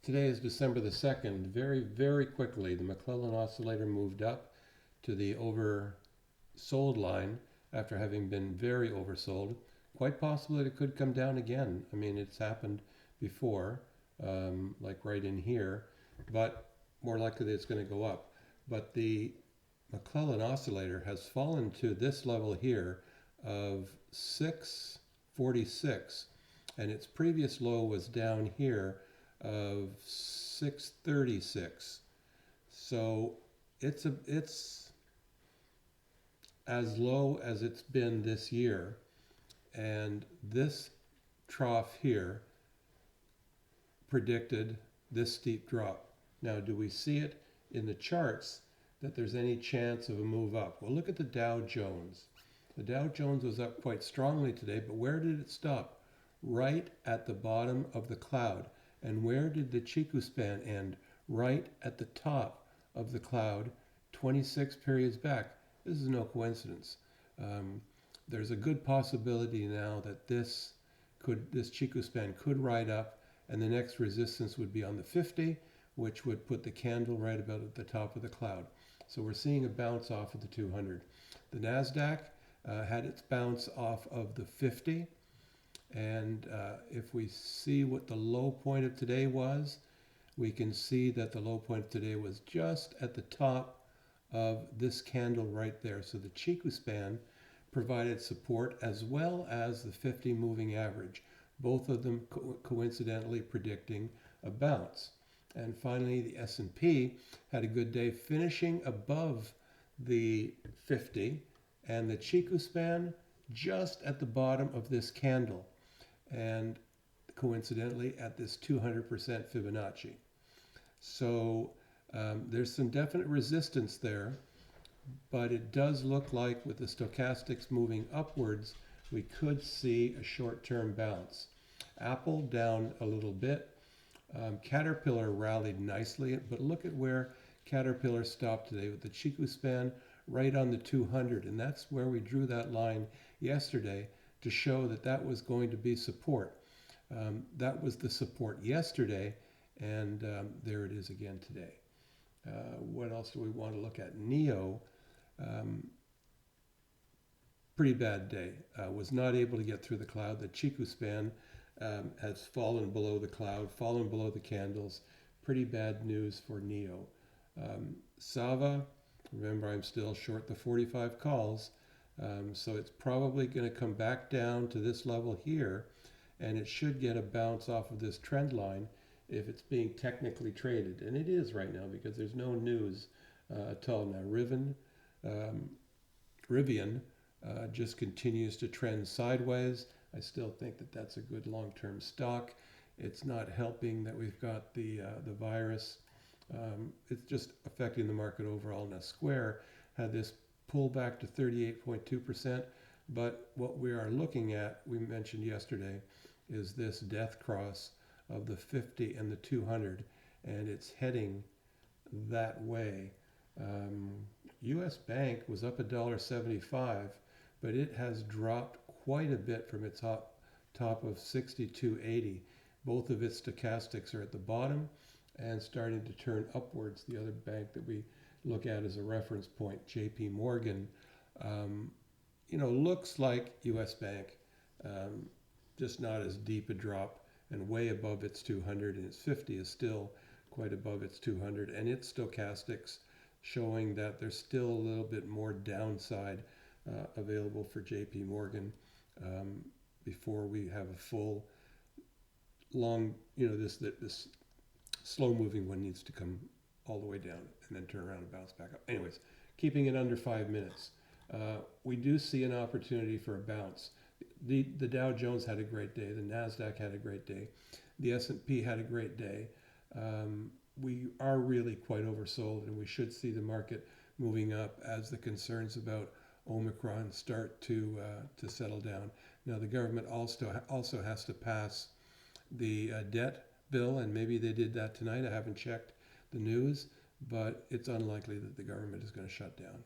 Today is December the 2nd. Very, very quickly, the McClellan oscillator moved up to the oversold line after having been very oversold. Quite possible that it could come down again. I mean, it's happened before, like right in here, but more likely that it's going to go up. But the McClellan oscillator has fallen to this level here of 646, and its previous low was down here of 636. So it's as low as it's been this year, and this trough here predicted this steep drop. Now, do we see it in the charts that there's any chance of a move up? Well, look at the Dow Jones. The Dow Jones was up quite strongly today, but where did it stop? Right at the bottom of the cloud. And where did the chikou span end? Right at the top of the cloud, 26 periods back. This is no coincidence. There's a good possibility now that this chikou span could ride up, and the next resistance would be on the 50, which would put the candle right about at the top of the cloud. So we're seeing a bounce off of the 200. The NASDAQ had its bounce off of the 50. And if we see what the low point of today was, we can see that the low point of today was just at the top of this candle right there. So the chikou span provided support as well as the 50 moving average, both of them coincidentally predicting a bounce. And finally, the S&P had a good day, finishing above the 50, and the chikou span just at the bottom of this candle, and coincidentally at this 200% Fibonacci. So there's some definite resistance there, but it does look like with the stochastics moving upwards, we could see a short-term bounce. Apple down a little bit. Caterpillar rallied nicely, but look at where Caterpillar stopped today with the chikou span right on the 200, and that's where we drew that line yesterday to show that that was going to be support. That was the support yesterday, and there it is again today. What else do we want to look at? NEO, pretty bad day. Was not able to get through the cloud. The chikou span has fallen below the cloud, fallen below the candles. Pretty bad news for NEO. Sava, remember I'm still short the 45 calls. So it's probably going to come back down to this level here, and it should get a bounce off of this trend line if it's being technically traded. And it is right now because there's no news at all. Now Rivian just continues to trend sideways. I still think that that's a good long-term stock. It's not helping that we've got the virus. It's just affecting the market overall. Now Square had this pull back to 38.2%, but what we are looking at, we mentioned yesterday, is this death cross of the 50 and the 200, and it's heading that way. US Bank was up $1.75, but it has dropped quite a bit from its top of 62.80. Both of its stochastics are at the bottom and starting to turn upwards. The other bank that we look at as a reference point, JP Morgan, looks like US Bank, just not as deep a drop and way above its 200, and its 50 is still quite above its 200, and its stochastics showing that there's still a little bit more downside available for JP Morgan before we have a full long, this slow moving one needs to come all the way down and then turn around and bounce back up. Anyways, keeping it under 5 minutes. We do see an opportunity for a bounce. The Dow Jones had a great day. The NASDAQ had a great day. The S&P had a great day. We are really quite oversold, and we should see the market moving up as the concerns about Omicron start to settle down. Now, the government also has to pass the debt bill, and maybe they did that tonight. I haven't checked the news, but it's unlikely that the government is going to shut down.